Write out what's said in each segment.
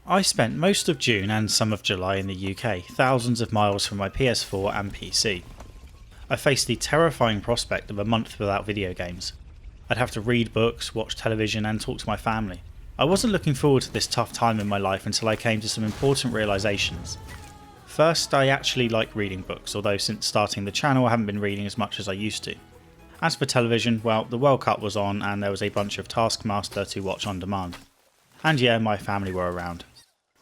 I spent most of June and some of July in the UK, thousands of miles from my PS4 and PC. I faced the terrifying prospect of a month without video games. I'd have to read books, watch television and talk to my family. I wasn't looking forward to this tough time in my life until I came to some important realisations. First, I actually like reading books, although since starting the channel I haven't been reading as much as I used to. As for television, well, the World Cup was on and there was a bunch of Taskmaster to watch on demand. And yeah, my family were around.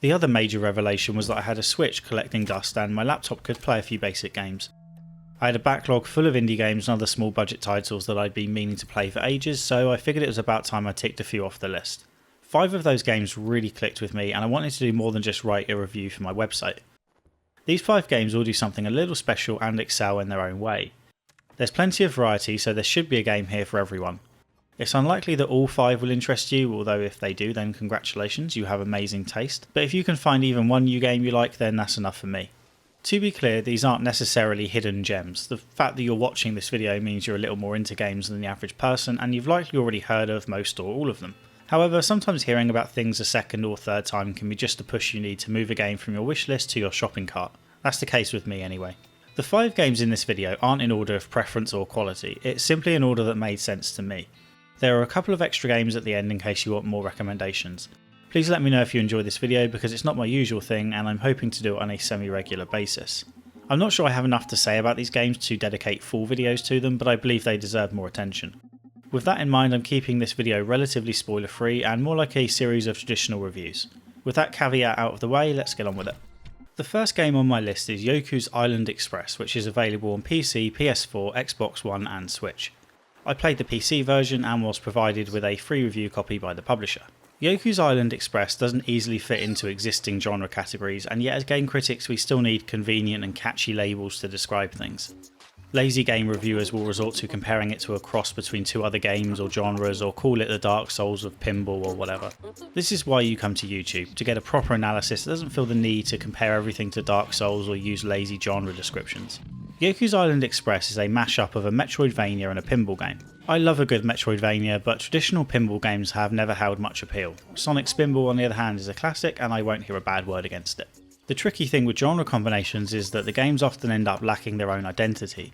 The other major revelation was that I had a Switch collecting dust and my laptop could play a few basic games. I had a backlog full of indie games and other small budget titles that I'd been meaning to play for ages, so I figured it was about time I ticked a few off the list. 5 of those games really clicked with me and I wanted to do more than just write a review for my website. These 5 games all do something a little special and excel in their own way. There's plenty of variety, so there should be a game here for everyone. It's unlikely that all 5 will interest you, although if they do then congratulations, you have amazing taste, but if you can find even one new game you like then that's enough for me. To be clear, these aren't necessarily hidden gems. The fact that you're watching this video means you're a little more into games than the average person and you've likely already heard of most or all of them. However, sometimes hearing about things a second or third time can be just the push you need to move a game from your wishlist to your shopping cart. That's the case with me anyway. The 5 games in this video aren't in order of preference or quality, it's simply an order that made sense to me. There are a couple of extra games at the end in case you want more recommendations. Please let me know if you enjoy this video because it's not my usual thing and I'm hoping to do it on a semi-regular basis. I'm not sure I have enough to say about these games to dedicate full videos to them, but I believe they deserve more attention. With that in mind, I'm keeping this video relatively spoiler free and more like a series of traditional reviews. With that caveat out of the way, let's get on with it. The first game on my list is Yahoo's Island Express, which is available on PC, PS4, Xbox One and Switch. I played the PC version and was provided with a free review copy by the publisher. Yahoo's Island Express doesn't easily fit into existing genre categories, and yet as game critics we still need convenient and catchy labels to describe things. Lazy game reviewers will resort to comparing it to a cross between 2 other games or genres, or call it the Dark Souls of pinball or whatever. This is why you come to YouTube, to get a proper analysis that doesn't feel the need to compare everything to Dark Souls or use lazy genre descriptions. Yahoo's Island Express is a mashup of a Metroidvania and a pinball game. I love a good Metroidvania, but traditional pinball games have never held much appeal. Sonic Spinball on the other hand is a classic and I won't hear a bad word against it. The tricky thing with genre combinations is that the games often end up lacking their own identity.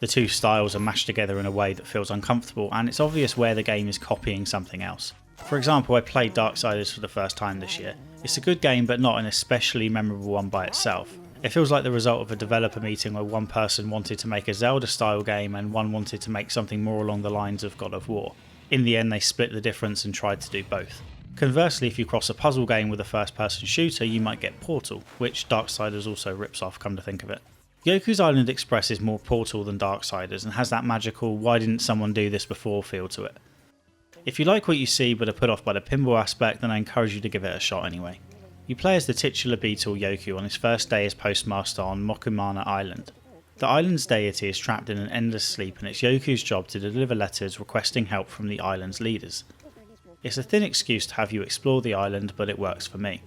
The 2 styles are mashed together in a way that feels uncomfortable and it's obvious where the game is copying something else. For example, I played Darksiders for the first time this year. It's a good game but not an especially memorable one by itself. It feels like the result of a developer meeting where one person wanted to make a Zelda style game and one wanted to make something more along the lines of God of War. In the end they split the difference and tried to do both. Conversely, if you cross a puzzle game with a first person shooter you might get Portal, which Darksiders also rips off come to think of it. Yahoo's Island Express is more Portal than Darksiders and has that magical why didn't someone do this before feel to it. If you like what you see but are put off by the pinball aspect then I encourage you to give it a shot anyway. You play as the titular beetle Yahoo on his first day as postmaster on Mokumana Island. The island's deity is trapped in an endless sleep and it's Yahoo's job to deliver letters requesting help from the island's leaders. It's a thin excuse to have you explore the island, but it works for me.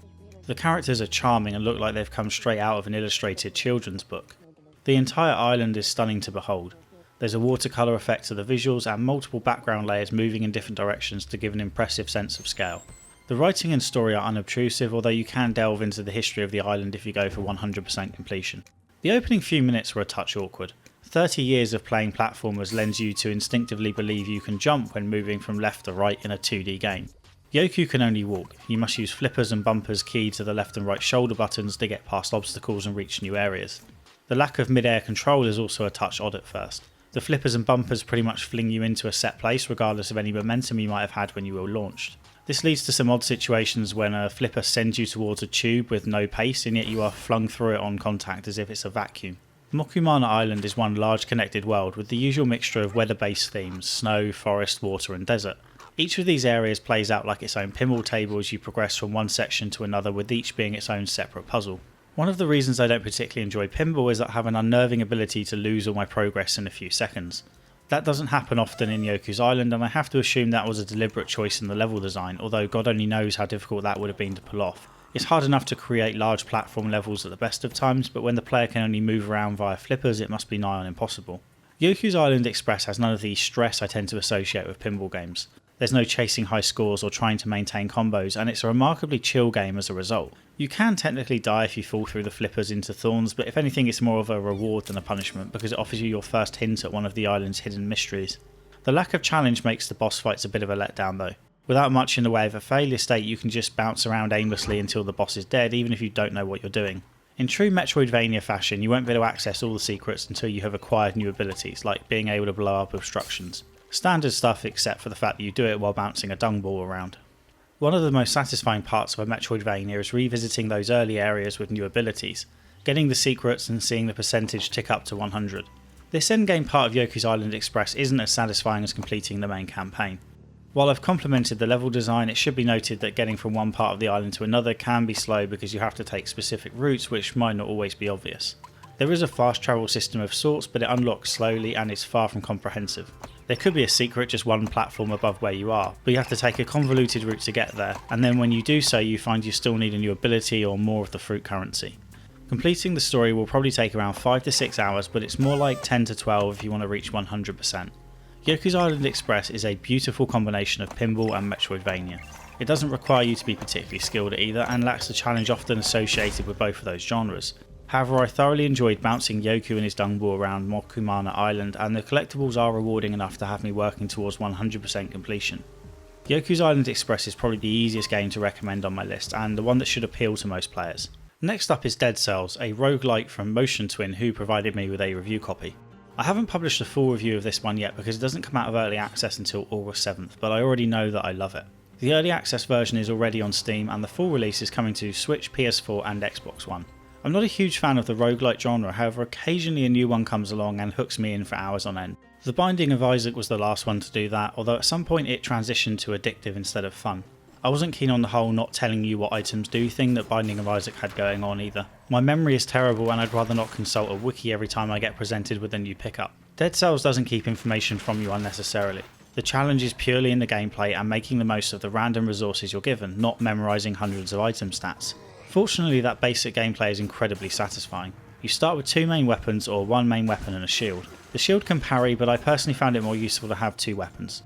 The characters are charming and look like they've come straight out of an illustrated children's book. The entire island is stunning to behold. There's a watercolour effect to the visuals and multiple background layers moving in different directions to give an impressive sense of scale. The writing and story are unobtrusive, although you can delve into the history of the island if you go for 100% completion. The opening few minutes were a touch awkward. 30 years of playing platformers lends you to instinctively believe you can jump when moving from left to right in a 2D game. Yahoo can only walk, you must use flippers and bumpers keyed to the left and right shoulder buttons to get past obstacles and reach new areas. The lack of mid-air control is also a touch odd at first. The flippers and bumpers pretty much fling you into a set place regardless of any momentum you might have had when you were launched. This leads to some odd situations when a flipper sends you towards a tube with no pace and yet you are flung through it on contact as if it's a vacuum. Mokumana Island is one large connected world with the usual mixture of weather-based themes: snow, forest, water and desert. Each of these areas plays out like its own pinball table as you progress from one section to another, with each being its own separate puzzle. One of the reasons I don't particularly enjoy pinball is that I have an unnerving ability to lose all my progress in a few seconds. That doesn't happen often in Yahoo's Island and I have to assume that was a deliberate choice in the level design, although God only knows how difficult that would have been to pull off. It's hard enough to create large platform levels at the best of times, but when the player can only move around via flippers it must be nigh on impossible. Yahoo's Island Express has none of the stress I tend to associate with pinball games. There's no chasing high scores or trying to maintain combos, and it's a remarkably chill game as a result. You can technically die if you fall through the flippers into thorns, but if anything it's more of a reward than a punishment because it offers you your first hint at one of the island's hidden mysteries. The lack of challenge makes the boss fights a bit of a letdown though. Without much in the way of a failure state, you can just bounce around aimlessly until the boss is dead, even if you don't know what you're doing. In true Metroidvania fashion, you won't be able to access all the secrets until you have acquired new abilities, like being able to blow up obstructions. Standard stuff except for the fact that you do it while bouncing a dung ball around. One of the most satisfying parts of a Metroidvania is revisiting those early areas with new abilities, getting the secrets and seeing the percentage tick up to 100. This endgame part of Yoku's Island Express isn't as satisfying as completing the main campaign. While I've complimented the level design, it should be noted that getting from one part of the island to another can be slow because you have to take specific routes which might not always be obvious. There is a fast travel system of sorts, but it unlocks slowly and is far from comprehensive. There could be a secret just one platform above where you are, but you have to take a convoluted route to get there, and then when you do so you find you still need a new ability or more of the fruit currency. Completing the story will probably take around 5 to 6 hours, but it's more like 10 to 12 if you want to reach 100%. Yoku's Island Express is a beautiful combination of pinball and Metroidvania. It doesn't require you to be particularly skilled at either and lacks the challenge often associated with both of those genres. However, I thoroughly enjoyed bouncing Yoku and his dung ball around Mokumana Island, and the collectibles are rewarding enough to have me working towards 100% completion. Yoku's Island Express is probably the easiest game to recommend on my list, and the one that should appeal to most players. Next up is Dead Cells, a roguelike from Motion Twin who provided me with a review copy. I haven't published a full review of this one yet because it doesn't come out of early access until August 7th, but I already know that I love it. The early access version is already on Steam and the full release is coming to Switch, PS4 and Xbox One. I'm not a huge fan of the roguelike genre, however occasionally a new one comes along and hooks me in for hours on end. The Binding of Isaac was the last one to do that, although at some point it transitioned to addictive instead of fun. I wasn't keen on the whole not telling you what items do thing that Binding of Isaac had going on either. My memory is terrible and I'd rather not consult a wiki every time I get presented with a new pickup. Dead Cells doesn't keep information from you unnecessarily. The challenge is purely in the gameplay and making the most of the random resources you're given, not memorising hundreds of item stats. Fortunately, that basic gameplay is incredibly satisfying. You start with 2 main weapons or 1 main weapon and a shield. The shield can parry, but I personally found it more useful to have 2 weapons.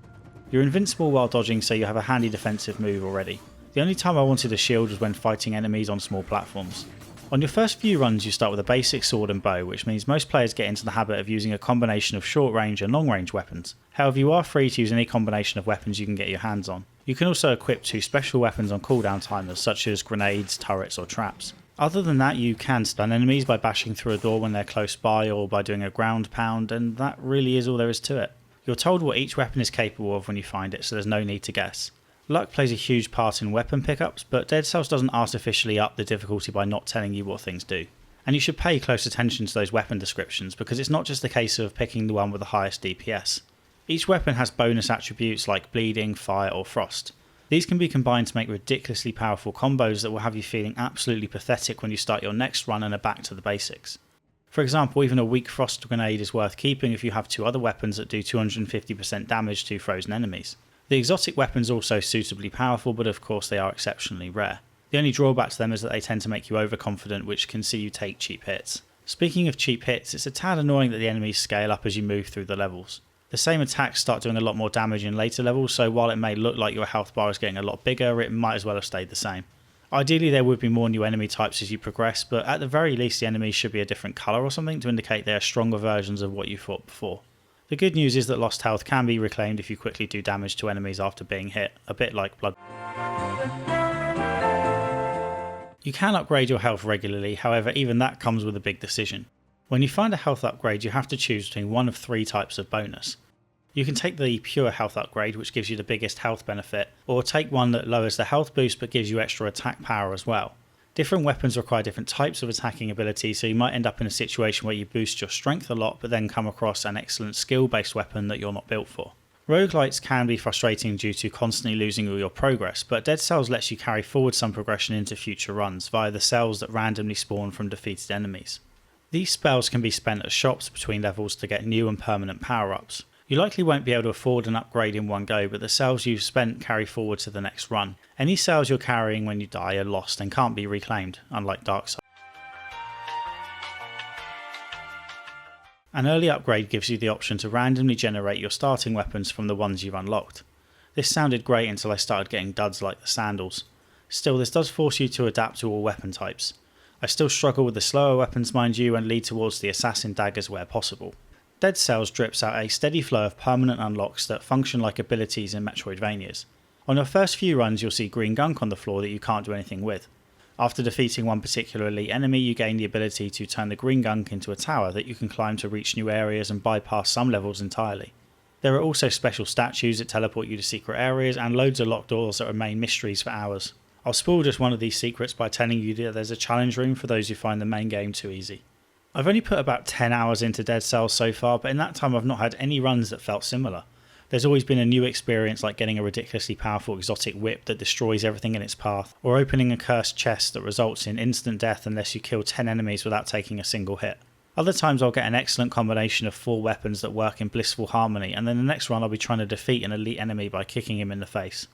You're invincible while dodging, so you have a handy defensive move already. The only time I wanted a shield was when fighting enemies on small platforms. On your first few runs you start with a basic sword and bow, which means most players get into the habit of using a combination of short range and long range weapons. However, you are free to use any combination of weapons you can get your hands on. You can also equip 2 special weapons on cooldown timers such as grenades, turrets or traps. Other than that, you can stun enemies by bashing through a door when they're close by or by doing a ground pound, and that really is all there is to it. You're told what each weapon is capable of when you find it, so there's no need to guess. Luck plays a huge part in weapon pickups, but Dead Cells doesn't artificially up the difficulty by not telling you what things do. And you should pay close attention to those weapon descriptions because it's not just a case of picking the one with the highest DPS. Each weapon has bonus attributes like bleeding, fire or frost. These can be combined to make ridiculously powerful combos that will have you feeling absolutely pathetic when you start your next run and are back to the basics. For example, even a weak frost grenade is worth keeping if you have 2 other weapons that do 250% damage to frozen enemies. The exotic weapons are also suitably powerful, but of course they are exceptionally rare. The only drawback to them is that they tend to make you overconfident, which can see you take cheap hits. Speaking of cheap hits, it's a tad annoying that the enemies scale up as you move through the levels. The same attacks start doing a lot more damage in later levels, so while it may look like your health bar is getting a lot bigger, it might as well have stayed the same. Ideally there would be more new enemy types as you progress, but at the very least the enemies should be a different colour or something to indicate they are stronger versions of what you fought before. The good news is that lost health can be reclaimed if you quickly do damage to enemies after being hit, a bit like Blood. You can upgrade your health regularly, however even that comes with a big decision. When you find a health upgrade you have to choose between one of 3 types of bonus. You can take the pure health upgrade, which gives you the biggest health benefit, or take one that lowers the health boost but gives you extra attack power as well. Different weapons require different types of attacking abilities, so you might end up in a situation where you boost your strength a lot but then come across an excellent skill based weapon that you're not built for. Roguelites can be frustrating due to constantly losing all your progress, but Dead Cells lets you carry forward some progression into future runs via the cells that randomly spawn from defeated enemies. These spells can be spent at shops between levels to get new and permanent power-ups. You likely won't be able to afford an upgrade in one go, but the cells you've spent carry forward to the next run. Any cells you're carrying when you die are lost and can't be reclaimed, unlike Darkside. An early upgrade gives you the option to randomly generate your starting weapons from the ones you've unlocked. This sounded great until I started getting duds like the sandals. Still, this does force you to adapt to all weapon types. I still struggle with the slower weapons mind you and lead towards the assassin daggers where possible. Dead Cells drips out a steady flow of permanent unlocks that function like abilities in Metroidvanias. On your first few runs you'll see green gunk on the floor that you can't do anything with. After defeating one particular elite enemy you gain the ability to turn the green gunk into a tower that you can climb to reach new areas and bypass some levels entirely. There are also special statues that teleport you to secret areas and loads of locked doors that remain mysteries for hours. I'll spoil just one of these secrets by telling you that there's a challenge room for those who find the main game too easy. I've only put about 10 hours into Dead Cells so far, but in that time I've not had any runs that felt similar. There's always been a new experience like getting a ridiculously powerful exotic whip that destroys everything in its path, or opening a cursed chest that results in instant death unless you kill 10 enemies without taking a single hit. Other times I'll get an excellent combination of 4 weapons that work in blissful harmony, and then the next run I'll be trying to defeat an elite enemy by kicking him in the face.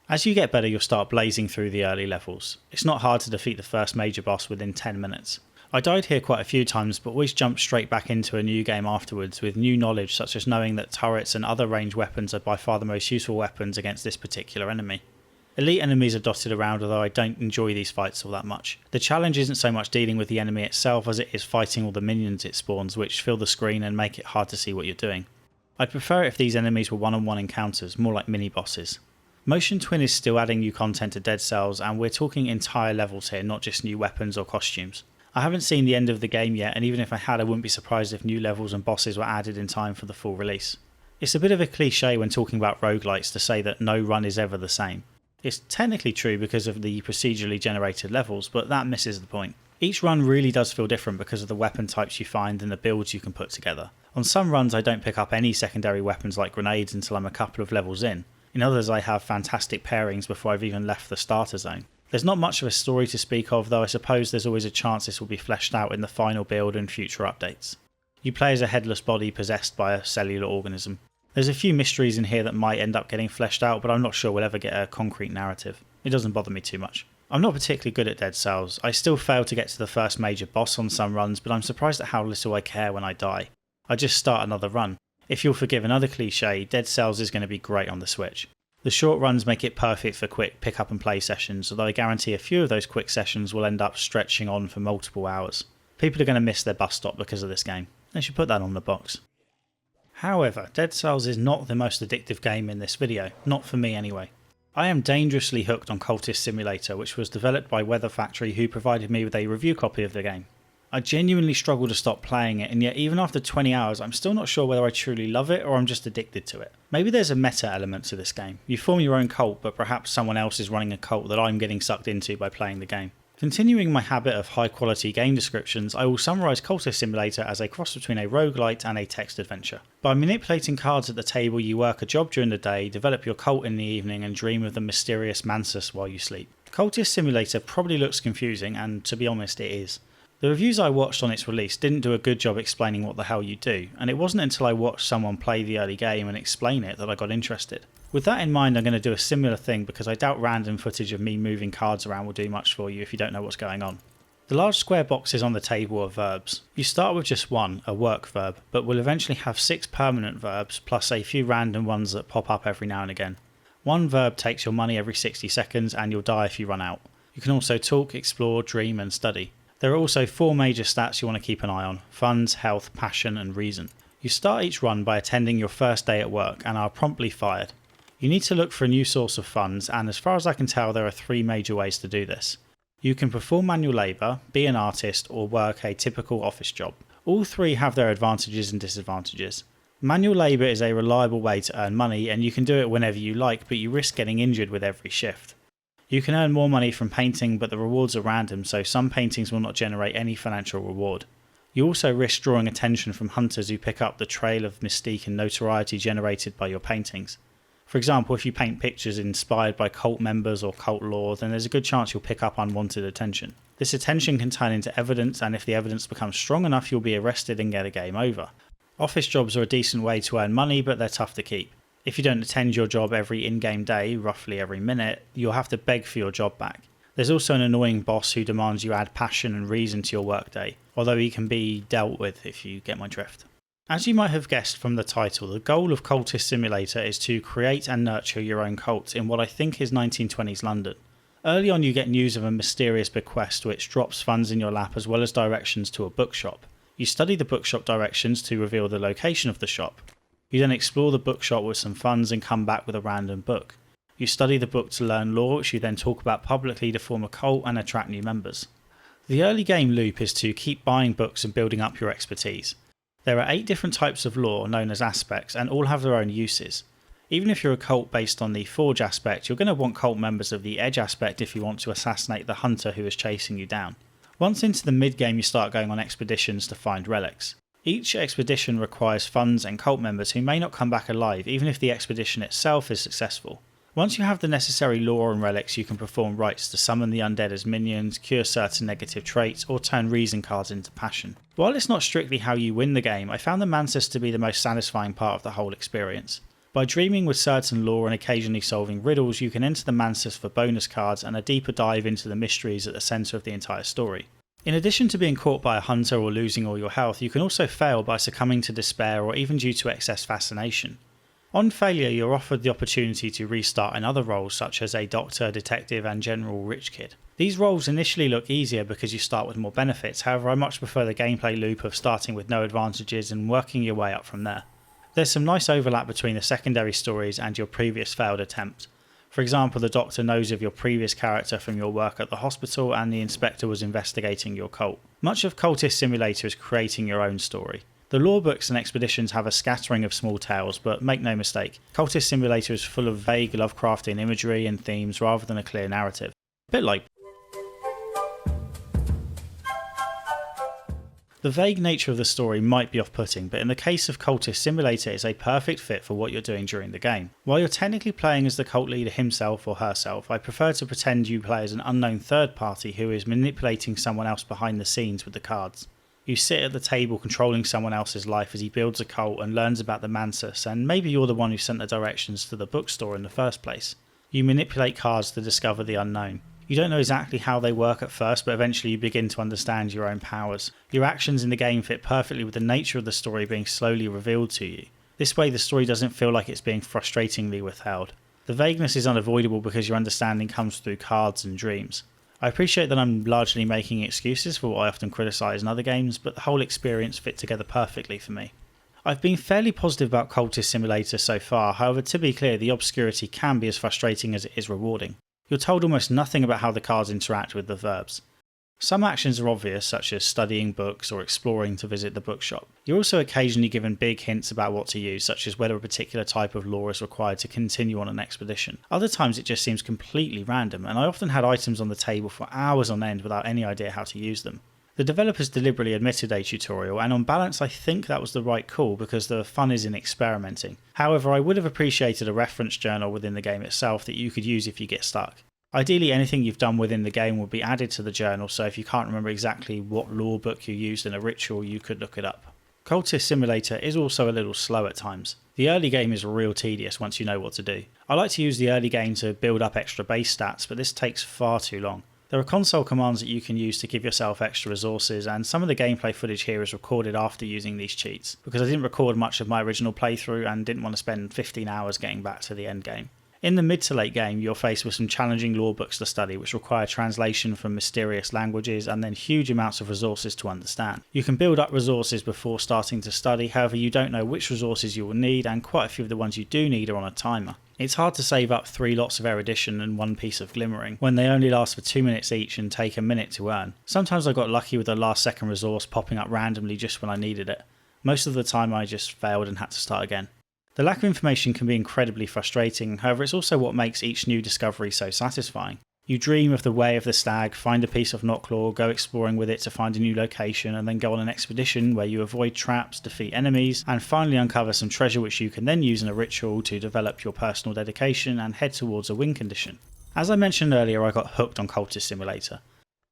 As you get better you'll start blazing through the early levels. It's not hard to defeat the first major boss within 10 minutes. I died here quite a few times but always jumped straight back into a new game afterwards with new knowledge such as knowing that turrets and other ranged weapons are by far the most useful weapons against this particular enemy. Elite enemies are dotted around, although I don't enjoy these fights all that much. The challenge isn't so much dealing with the enemy itself as it is fighting all the minions it spawns, which fill the screen and make it hard to see what you're doing. I'd prefer it if these enemies were one-on-one encounters, more like mini-bosses. Motion Twin is still adding new content to Dead Cells, and we're talking entire levels here, not just new weapons or costumes. I haven't seen the end of the game yet, and even if I had I wouldn't be surprised if new levels and bosses were added in time for the full release. It's a bit of a cliche when talking about roguelites to say that no run is ever the same. It's technically true because of the procedurally generated levels, but that misses the point. Each run really does feel different because of the weapon types you find and the builds you can put together. On some runs I don't pick up any secondary weapons like grenades until I'm a couple of levels in. In others I have fantastic pairings before I've even left the starter zone. There's not much of a story to speak of, though I suppose there's always a chance this will be fleshed out in the final build and future updates. You play as a headless body possessed by a cellular organism. There's a few mysteries in here that might end up getting fleshed out, but I'm not sure we'll ever get a concrete narrative. It doesn't bother me too much. I'm not particularly good at Dead Cells. I still fail to get to the first major boss on some runs, but I'm surprised at how little I care when I die. I just start another run. If you'll forgive another cliche, Dead Cells is going to be great on the Switch. The short runs make it perfect for quick pick up and play sessions, although I guarantee a few of those quick sessions will end up stretching on for multiple hours. People are going to miss their bus stop because of this game. They should put that on the box. However, Dead Cells is not the most addictive game in this video, not for me anyway. I am dangerously hooked on Cultist Simulator, which was developed by Weather Factory, who provided me with a review copy of the game. I genuinely struggle to stop playing it, and yet even after 20 hours I'm still not sure whether I truly love it or I'm just addicted to it. Maybe there's a meta element to this game. You form your own cult, but perhaps someone else is running a cult that I'm getting sucked into by playing the game. Continuing my habit of high quality game descriptions, I will summarise Cultist Simulator as a cross between a roguelite and a text adventure. By manipulating cards at the table you work a job during the day, develop your cult in the evening and dream of the mysterious Mansus while you sleep. Cultist Simulator probably looks confusing, and to be honest it is. The reviews I watched on its release didn't do a good job explaining what the hell you do, and it wasn't until I watched someone play the early game and explain it that I got interested. With that in mind I'm going to do a similar thing because I doubt random footage of me moving cards around will do much for you if you don't know what's going on. The large square boxes on the table are verbs. You start with just one, a work verb, but will eventually have 6 permanent verbs plus a few random ones that pop up every now and again. One verb takes your money every 60 seconds and you'll die if you run out. You can also talk, explore, dream and study. There are also 4 major stats you want to keep an eye on: funds, health, passion and reason. You start each run by attending your first day at work and are promptly fired. You need to look for a new source of funds, and as far as I can tell there are 3 major ways to do this. You can perform manual labour, be an artist or work a typical office job. All 3 have their advantages and disadvantages. Manual labour is a reliable way to earn money and you can do it whenever you like, but you risk getting injured with every shift. You can earn more money from painting, but the rewards are random, so some paintings will not generate any financial reward. You also risk drawing attention from hunters who pick up the trail of mystique and notoriety generated by your paintings. For example, if you paint pictures inspired by cult members or cult lore, then there's a good chance you'll pick up unwanted attention. This attention can turn into evidence, and if the evidence becomes strong enough you'll be arrested and get a game over. Office jobs are a decent way to earn money, but they're tough to keep. If you don't attend your job every in-game day, roughly every minute, you'll have to beg for your job back. There's also an annoying boss who demands you add passion and reason to your workday, although he can be dealt with if you get my drift. As you might have guessed from the title, the goal of Cultist Simulator is to create and nurture your own cult in what I think is 1920s London. Early on you get news of a mysterious bequest which drops funds in your lap as well as directions to a bookshop. You study the bookshop directions to reveal the location of the shop. You then explore the bookshop with some funds and come back with a random book. You study the book to learn lore, which you then talk about publicly to form a cult and attract new members. The early game loop is to keep buying books and building up your expertise. There are 8 different types of lore known as aspects and all have their own uses. Even if you're a cult based on the Forge aspect, you're going to want cult members of the Edge aspect if you want to assassinate the hunter who is chasing you down. Once into the mid game you start going on expeditions to find relics. Each expedition requires funds and cult members who may not come back alive even if the expedition itself is successful. Once you have the necessary lore and relics you can perform rites to summon the undead as minions, cure certain negative traits or turn reason cards into passion. While it's not strictly how you win the game, I found the Mantis to be the most satisfying part of the whole experience. By dreaming with certain lore and occasionally solving riddles you can enter the Mantis for bonus cards and a deeper dive into the mysteries at the centre of the entire story. In addition to being caught by a hunter or losing all your health, you can also fail by succumbing to despair or even due to excess fascination. On failure, you're offered the opportunity to restart in other roles such as a doctor, detective and general rich kid. These roles initially look easier because you start with more benefits, however I much prefer the gameplay loop of starting with no advantages and working your way up from there. There's some nice overlap between the secondary stories and your previous failed attempt. For example, the doctor knows of your previous character from your work at the hospital and the inspector was investigating your cult. Much of Cultist Simulator is creating your own story. The lore books and expeditions have a scattering of small tales, but make no mistake, Cultist Simulator is full of vague Lovecraftian imagery and themes rather than a clear narrative. A bit like the vague nature of the story might be off-putting, but in the case of Cultist Simulator it's a perfect fit for what you're doing during the game. While you're technically playing as the cult leader himself or herself, I prefer to pretend you play as an unknown third party who is manipulating someone else behind the scenes with the cards. You sit at the table controlling someone else's life as he builds a cult and learns about the Mantis, and maybe you're the one who sent the directions to the bookstore in the first place. You manipulate cards to discover the unknown. You don't know exactly how they work at first, but eventually you begin to understand your own powers. Your actions in the game fit perfectly with the nature of the story being slowly revealed to you. This way the story doesn't feel like it's being frustratingly withheld. The vagueness is unavoidable because your understanding comes through cards and dreams. I appreciate that I'm largely making excuses for what I often criticise in other games, but the whole experience fit together perfectly for me. I've been fairly positive about Cultist Simulator so far, however to be clear the obscurity can be as frustrating as it is rewarding. You're told almost nothing about how the cards interact with the verbs. Some actions are obvious, such as studying books or exploring to visit the bookshop. You're also occasionally given big hints about what to use, such as whether a particular type of lore is required to continue on an expedition. Other times it just seems completely random, and I often had items on the table for hours on end without any idea how to use them. The developers deliberately omitted a tutorial, and on balance I think that was the right call because the fun is in experimenting. However, I would have appreciated a reference journal within the game itself that you could use if you get stuck. Ideally anything you've done within the game will be added to the journal, so if you can't remember exactly what lore book you used in a ritual you could look it up. Cultist Simulator is also a little slow at times. The early game is real tedious once you know what to do. I like to use the early game to build up extra base stats, but this takes far too long. There are console commands that you can use to give yourself extra resources, and some of the gameplay footage here is recorded after using these cheats, because I didn't record much of my original playthrough and didn't want to spend 15 hours getting back to the end game. In the mid to late game, you're faced with some challenging lore books to study which require translation from mysterious languages and then huge amounts of resources to understand. You can build up resources before starting to study, however you don't know which resources you will need and quite a few of the ones you do need are on a timer. It's hard to save up 3 lots of erudition and 1 piece of glimmering when they only last for 2 minutes each and take a minute to earn. Sometimes I got lucky with the last second resource popping up randomly just when I needed it. Most of the time I just failed and had to start again. The lack of information can be incredibly frustrating, however it's also what makes each new discovery so satisfying. You dream of the way of the stag, find a piece of knocklaw, go exploring with it to find a new location, and then go on an expedition where you avoid traps, defeat enemies, and finally uncover some treasure which you can then use in a ritual to develop your personal dedication and head towards a win condition. As I mentioned earlier, I got hooked on Cultist Simulator.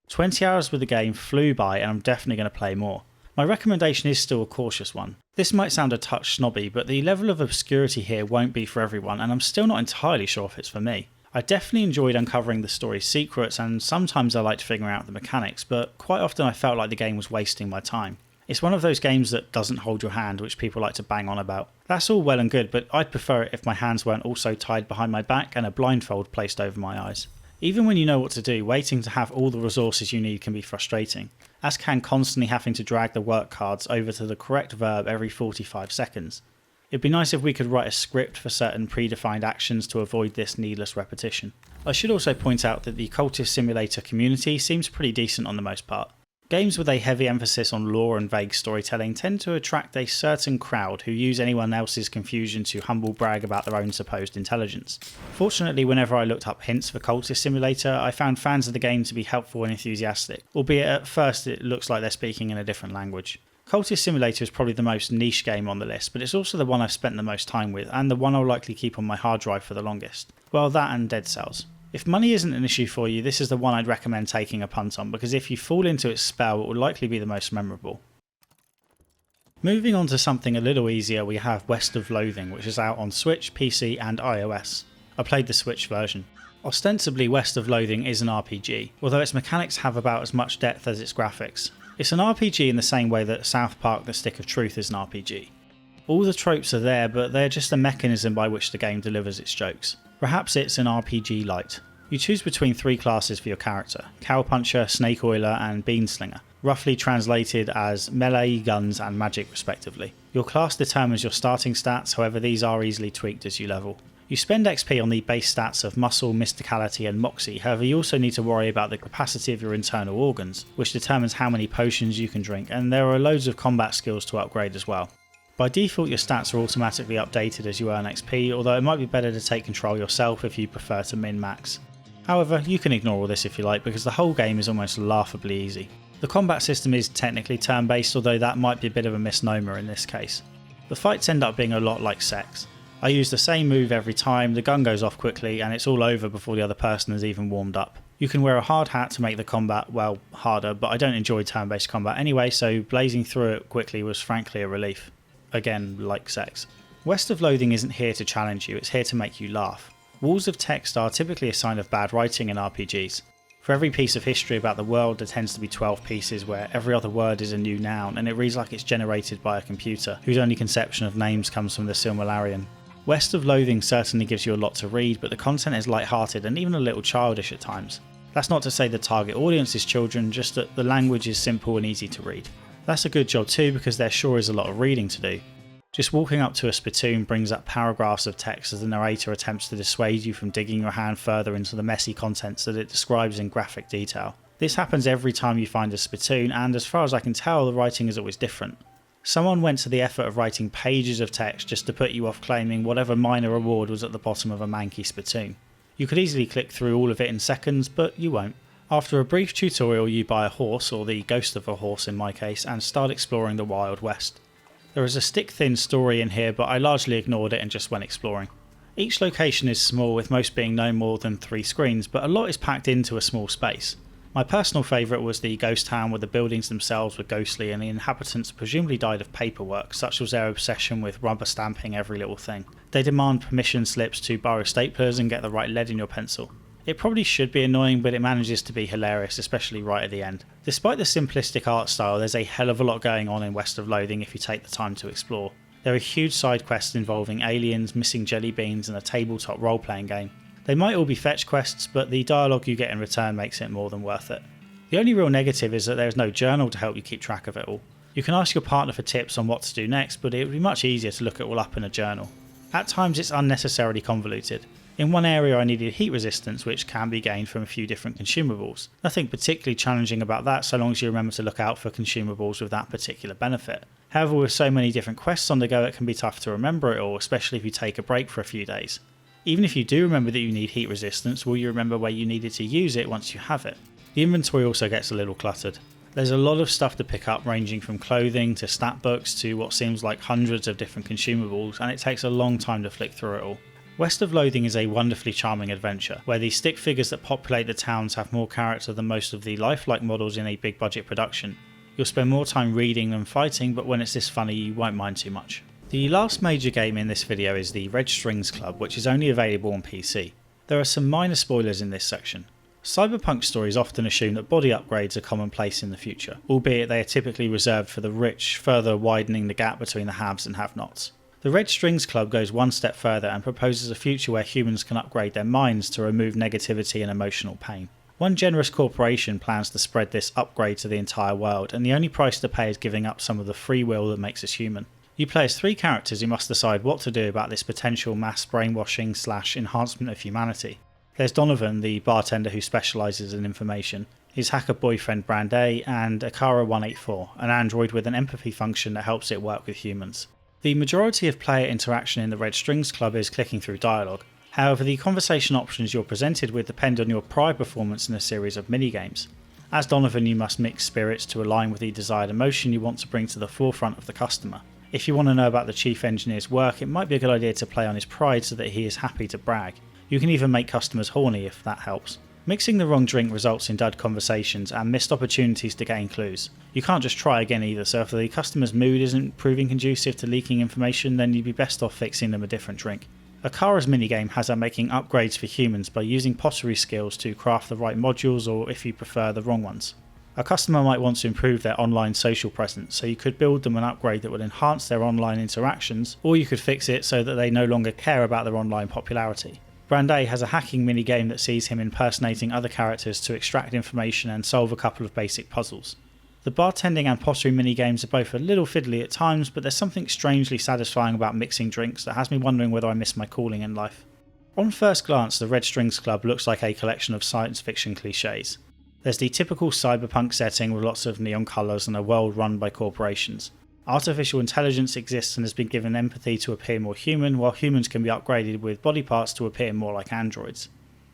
20 hours with the game flew by and I'm definitely going to play more. My recommendation is still a cautious one. This might sound a touch snobby, but the level of obscurity here won't be for everyone, and I'm still not entirely sure if it's for me. I definitely enjoyed uncovering the story's secrets, and sometimes I liked figuring out the mechanics, but quite often I felt like the game was wasting my time. It's one of those games that doesn't hold your hand, which people like to bang on about. That's all well and good, but I'd prefer it if my hands weren't also tied behind my back and a blindfold placed over my eyes. Even when you know what to do, waiting to have all the resources you need can be frustrating, as can constantly having to drag the work cards over to the correct verb every 45 seconds. It'd be nice if we could write a script for certain predefined actions to avoid this needless repetition. I should also point out that the Cultist Simulator community seems pretty decent on the most part. Games with a heavy emphasis on lore and vague storytelling tend to attract a certain crowd who use anyone else's confusion to humble brag about their own supposed intelligence. Fortunately, whenever I looked up hints for Cultist Simulator, I found fans of the game to be helpful and enthusiastic, albeit at first it looks like they're speaking in a different language. Cultist Simulator is probably the most niche game on the list, but it's also the one I've spent the most time with, and the one I'll likely keep on my hard drive for the longest. Well, that and Dead Cells. If money isn't an issue for you, this is the one I'd recommend taking a punt on, because if you fall into its spell, it will likely be the most memorable. Moving on to something a little easier, we have West of Loathing, which is out on Switch, PC and iOS. I played the Switch version. Ostensibly, West of Loathing is an RPG, although its mechanics have about as much depth as its graphics. It's an RPG in the same way that South Park The Stick of Truth is an RPG. All the tropes are there, but they're just a mechanism by which the game delivers its jokes. Perhaps it's an RPG light. You choose between 3 classes for your character: Cowpuncher, Snake Oiler and Beanslinger, roughly translated as melee, guns and magic respectively. Your class determines your starting stats, however these are easily tweaked as you level. You spend XP on the base stats of Muscle, Mysticality and Moxie, however you also need to worry about the capacity of your internal organs, which determines how many potions you can drink, and there are loads of combat skills to upgrade as well. By default your stats are automatically updated as you earn XP, although it might be better to take control yourself if you prefer to min-max. However, you can ignore all this if you like, because the whole game is almost laughably easy. The combat system is technically turn-based, although that might be a bit of a misnomer in this case. The fights end up being a lot like sex. I use the same move every time, the gun goes off quickly and it's all over before the other person has even warmed up. You can wear a hard hat to make the combat, well, harder, but I don't enjoy turn-based combat anyway, so blazing through it quickly was frankly a relief. Again, like sex. West of Loathing isn't here to challenge you, it's here to make you laugh. Walls of text are typically a sign of bad writing in RPGs. For every piece of history about the world there tends to be 12 pieces where every other word is a new noun and it reads like it's generated by a computer, whose only conception of names comes from the Silmarillion. West of Loathing certainly gives you a lot to read, but the content is light-hearted and even a little childish at times. That's not to say the target audience is children, just that the language is simple and easy to read. That's a good job too, because there sure is a lot of reading to do. Just walking up to a spittoon brings up paragraphs of text as the narrator attempts to dissuade you from digging your hand further into the messy contents that it describes in graphic detail. This happens every time you find a spittoon, and as far as I can tell, the writing is always different. Someone went to the effort of writing pages of text just to put you off claiming whatever minor reward was at the bottom of a manky spittoon. You could easily click through all of it in seconds, but you won't. After a brief tutorial you buy a horse, or the ghost of a horse in my case, and start exploring the Wild West. There is a stick-thin story in here, but I largely ignored it and just went exploring. Each location is small, with most being no more than 3 screens, but a lot is packed into a small space. My personal favourite was the ghost town, where the buildings themselves were ghostly and the inhabitants presumably died of paperwork, such was their obsession with rubber stamping every little thing. They demand permission slips to borrow staplers and get the right lead in your pencil. It probably should be annoying, but it manages to be hilarious, especially right at the end. Despite the simplistic art style, there's a hell of a lot going on in West of Loathing if you take the time to explore. There are huge side quests involving aliens, missing jelly beans and a tabletop role-playing game. They might all be fetch quests, but the dialogue you get in return makes it more than worth it. The only real negative is that there is no journal to help you keep track of it all. You can ask your partner for tips on what to do next, but it would be much easier to look it all up in a journal. At times it's unnecessarily convoluted. In one area I needed heat resistance, which can be gained from a few different consumables. Nothing particularly challenging about that, so long as you remember to look out for consumables with that particular benefit. However, with so many different quests on the go, it can be tough to remember it all, especially if you take a break for a few days. Even if you do remember that you need heat resistance, will you remember where you needed to use it once you have it? The inventory also gets a little cluttered. There's a lot of stuff to pick up, ranging from clothing to stat books to what seems like hundreds of different consumables, and it takes a long time to flick through it all. West of Loathing is a wonderfully charming adventure, where the stick figures that populate the towns have more character than most of the lifelike models in a big budget production. You'll spend more time reading than fighting, but when it's this funny you won't mind too much. The last major game in this video is the Red Strings Club, which is only available on PC. There are some minor spoilers in this section. Cyberpunk stories often assume that body upgrades are commonplace in the future, albeit they are typically reserved for the rich, further widening the gap between the haves and have-nots. The Red Strings Club goes one step further and proposes a future where humans can upgrade their minds to remove negativity and emotional pain. One generous corporation plans to spread this upgrade to the entire world, and the only price to pay is giving up some of the free will that makes us human. You play as 3 characters who must decide what to do about this potential mass brainwashing / enhancement of humanity. There's Donovan, the bartender who specialises in information, his hacker boyfriend Brandet, and Akara-184, an android with an empathy function that helps it work with humans. The majority of player interaction in the Red Strings Club is clicking through dialogue. However, the conversation options you're presented with depend on your prior performance in a series of minigames. As Donovan, you must mix spirits to align with the desired emotion you want to bring to the forefront of the customer. If you want to know about the chief engineer's work, it might be a good idea to play on his pride so that he is happy to brag. You can even make customers horny if that helps. Mixing the wrong drink results in dud conversations and missed opportunities to gain clues. You can't just try again either, so if the customer's mood isn't proving conducive to leaking information, then you'd be best off fixing them a different drink. Akara's minigame has her making upgrades for humans by using pottery skills to craft the right modules, or if you prefer, the wrong ones. A customer might want to improve their online social presence, so you could build them an upgrade that would enhance their online interactions, or you could fix it so that they no longer care about their online popularity. Brandet has a hacking minigame that sees him impersonating other characters to extract information and solve a couple of basic puzzles. The bartending and pottery minigames are both a little fiddly at times, but there's something strangely satisfying about mixing drinks that has me wondering whether I miss my calling in life. On first glance, the Red Strings Club looks like a collection of science fiction cliches. There's the typical cyberpunk setting with lots of neon colours and a world run by corporations. Artificial intelligence exists and has been given empathy to appear more human, while humans can be upgraded with body parts to appear more like androids.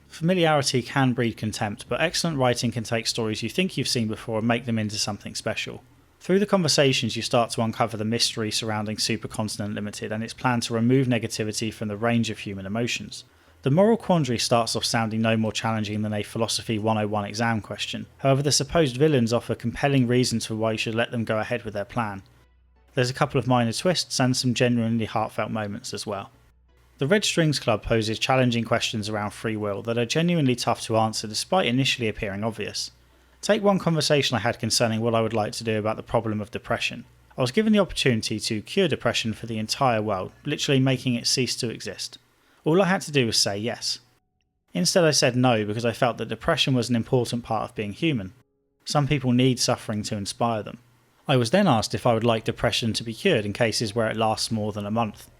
Familiarity can breed contempt, but excellent writing can take stories you think you've seen before and make them into something special. Through the conversations, you start to uncover the mystery surrounding Supercontinent Limited and its plan to remove negativity from the range of human emotions. The moral quandary starts off sounding no more challenging than a Philosophy 101 exam question. However, the supposed villains offer compelling reasons for why you should let them go ahead with their plan. There's a couple of minor twists and some genuinely heartfelt moments as well. The Red Strings Club poses challenging questions around free will that are genuinely tough to answer despite initially appearing obvious. Take one conversation I had concerning what I would like to do about the problem of depression. I was given the opportunity to cure depression for the entire world, literally making it cease to exist. All I had to do was say yes. Instead I said no because I felt that depression was an important part of being human. Some people need suffering to inspire them. I was then asked if I would like depression to be cured in cases where it lasts more than a month.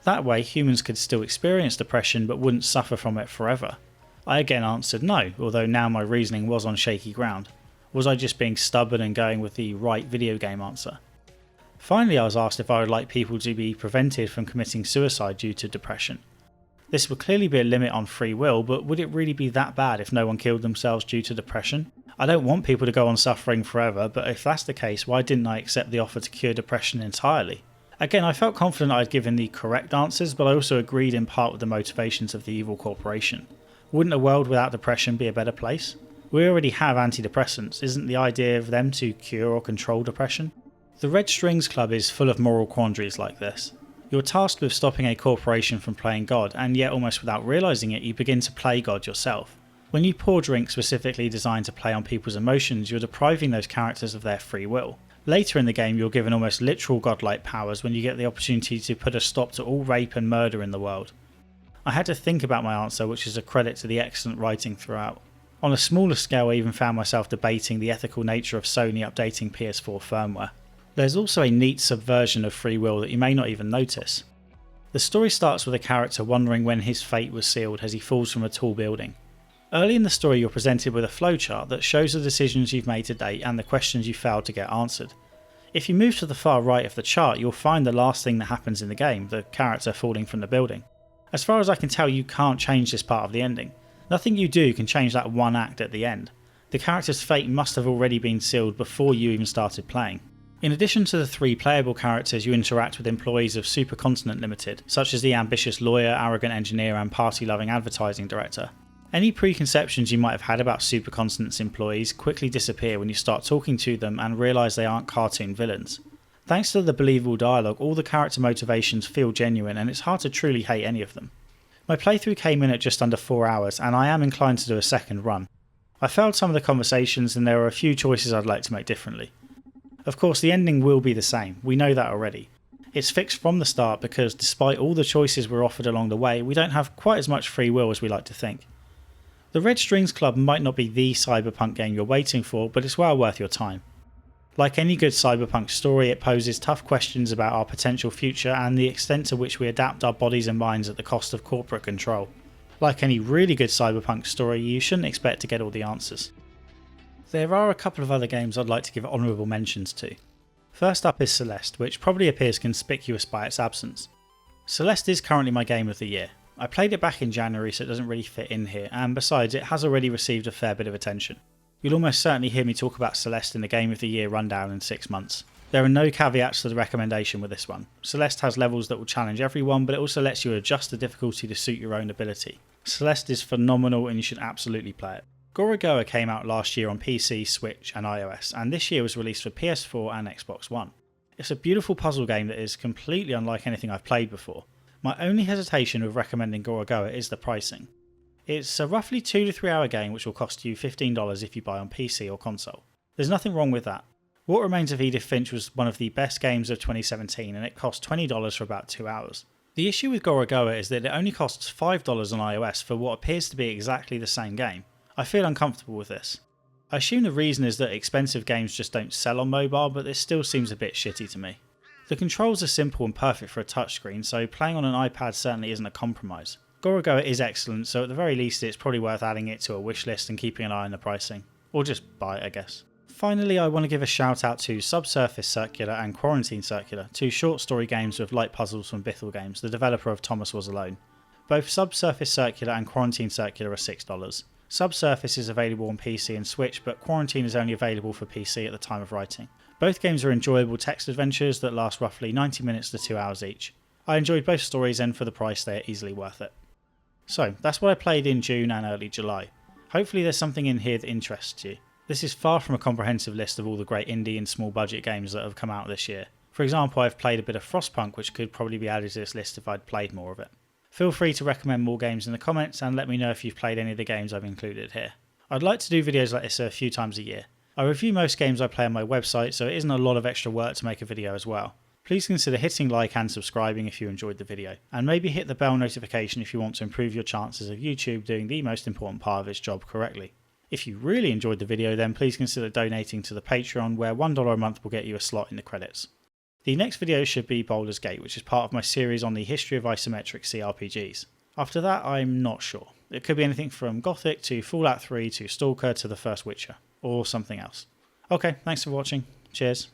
That way humans could still experience depression but wouldn't suffer from it forever. I again answered no, although now my reasoning was on shaky ground. Was I just being stubborn and going with the right video game answer? Finally I was asked if I would like people to be prevented from committing suicide due to depression. This would clearly be a limit on free will, but would it really be that bad if no one killed themselves due to depression? I don't want people to go on suffering forever, but if that's the case, why didn't I accept the offer to cure depression entirely? Again, I felt confident I'd given the correct answers, but I also agreed in part with the motivations of the evil corporation. Wouldn't a world without depression be a better place? We already have antidepressants, isn't the idea of them to cure or control depression? The Red Strings Club is full of moral quandaries like this. You're tasked with stopping a corporation from playing God, and yet almost without realising it, you begin to play God yourself. When you pour drinks specifically designed to play on people's emotions, you're depriving those characters of their free will. Later in the game, you're given almost literal godlike powers when you get the opportunity to put a stop to all rape and murder in the world. I had to think about my answer, which is a credit to the excellent writing throughout. On a smaller scale, I even found myself debating the ethical nature of Sony updating PS4 firmware. There's also a neat subversion of free will that you may not even notice. The story starts with a character wondering when his fate was sealed as he falls from a tall building. Early in the story you're presented with a flowchart that shows the decisions you've made to date and the questions you failed to get answered. If you move to the far right of the chart, you'll find the last thing that happens in the game, the character falling from the building. As far as I can tell, you can't change this part of the ending. Nothing you do can change that one act at the end. The character's fate must have already been sealed before you even started playing. In addition to the 3 playable characters, you interact with employees of Supercontinent Limited, such as the ambitious lawyer, arrogant engineer and party-loving advertising director. Any preconceptions you might have had about Supercontinent's employees quickly disappear when you start talking to them and realise they aren't cartoon villains. Thanks to the believable dialogue, all the character motivations feel genuine and it's hard to truly hate any of them. My playthrough came in at just under 4 hours and I am inclined to do a second run. I failed some of the conversations and there are a few choices I'd like to make differently. Of course the ending will be the same, we know that already. It's fixed from the start because despite all the choices we're offered along the way, we don't have quite as much free will as we like to think. The Red Strings Club might not be the cyberpunk game you're waiting for, but it's well worth your time. Like any good cyberpunk story, it poses tough questions about our potential future and the extent to which we adapt our bodies and minds at the cost of corporate control. Like any really good cyberpunk story, you shouldn't expect to get all the answers. There are a couple of other games I'd like to give honourable mentions to. First up is Celeste, which probably appears conspicuous by its absence. Celeste is currently my game of the year. I played it back in January so it doesn't really fit in here, and besides it has already received a fair bit of attention. You'll almost certainly hear me talk about Celeste in the Game of the Year rundown in 6 months. There are no caveats to the recommendation with this one. Celeste has levels that will challenge everyone, but it also lets you adjust the difficulty to suit your own ability. Celeste is phenomenal and you should absolutely play it. Gorogoa came out last year on PC, Switch and iOS, and this year was released for PS4 and Xbox One. It's a beautiful puzzle game that is completely unlike anything I've played before. My only hesitation with recommending Gorogoa is the pricing. It's a roughly 2 to 3 hour game which will cost you $15 if you buy on PC or console. There's nothing wrong with that. What Remains of Edith Finch was one of the best games of 2017 and it cost $20 for about 2 hours. The issue with Gorogoa is that it only costs $5 on iOS for what appears to be exactly the same game. I feel uncomfortable with this. I assume the reason is that expensive games just don't sell on mobile, but this still seems a bit shitty to me. The controls are simple and perfect for a touchscreen, so playing on an iPad certainly isn't a compromise. Gorogoa is excellent, so at the very least it's probably worth adding it to a wishlist and keeping an eye on the pricing. Or just buy it, I guess. Finally, I want to give a shout out to Subsurface Circular and Quarantine Circular, 2 short story games with light puzzles from Bithell Games, the developer of Thomas Was Alone. Both Subsurface Circular and Quarantine Circular are $6. Subsurface is available on PC and Switch, but Quarantine is only available for PC at the time of writing. Both games are enjoyable text adventures that last roughly 90 minutes to 2 hours each. I enjoyed both stories and for the price they are easily worth it. So that's what I played in June and early July. Hopefully there's something in here that interests you. This is far from a comprehensive list of all the great indie and small budget games that have come out this year. For example, I've played a bit of Frostpunk which could probably be added to this list if I'd played more of it. Feel free to recommend more games in the comments and let me know if you've played any of the games I've included here. I'd like to do videos like this a few times a year. I review most games I play on my website, so it isn't a lot of extra work to make a video as well. Please consider hitting like and subscribing if you enjoyed the video, and maybe hit the bell notification if you want to improve your chances of YouTube doing the most important part of its job correctly. If you really enjoyed the video, then please consider donating to the Patreon, where $1 a month will get you a slot in the credits. The next video should be Baldur's Gate, which is part of my series on the history of isometric CRPGs. After that, I'm not sure. It could be anything from Gothic to Fallout 3 to Stalker to the first Witcher, or something else. Okay, thanks for watching. Cheers.